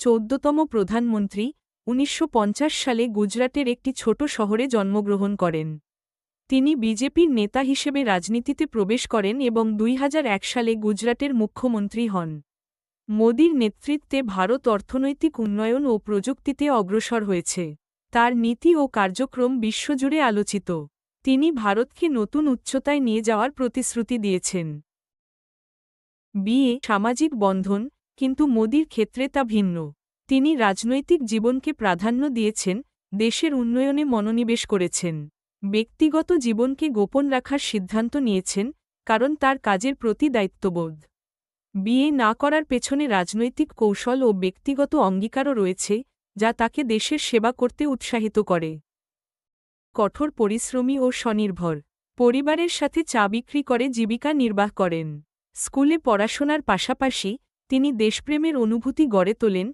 14তম প্রধানমন্ত্রী 1950 সালে গুজরাটের একটি ছোট শহরে জন্মগ্রহণ করেন। তিনি বিজেপির নেতা হিসেবে রাজনীতিতে প্রবেশ করেন এবং 2001 সালে গুজরাটের মুখ্যমন্ত্রী হন। মোদির নেতৃত্বে ভারত অর্থনৈতিক উন্নয়ন ও প্রযুক্তিতে অগ্রসর হয়েছে। তার নীতি ও কার্যক্রম বিশ্বজুড়ে আলোচিত। তিনি ভারতকে নতুন উচ্চতায় নিয়ে যাওয়ার প্রতিশ্রুতি দিয়েছেন। বিয়ে সামাজিক বন্ধন, কিন্তু মোদির ক্ষেত্রে তা ভিন্ন। তিনি রাজনৈতিক জীবনকে প্রাধান্য দিয়েছেন, দেশের উন্নয়নে মনোনিবেশ করেছেন। ব্যক্তিগত জীবনকে গোপন রাখার সিদ্ধান্ত নিয়েছেন, কারণ তার কাজের প্রতি দায়িত্ববোধ। বিয়ে না করার পেছনে রাজনৈতিক কৌশল ও ব্যক্তিগত অঙ্গীকারও রয়েছে, যা তাকে দেশের সেবা করতে উৎসাহিত করে। কঠোর পরিশ্রমী ও স্বনির্ভর। পরিবারের সাথে চা বিক্রি করে জীবিকা নির্বাহ করেন। স্কুলে পড়াশোনার পাশাপাশি তিনি দেশপ্রেমের অনুভূতি গড়ে তোলেন,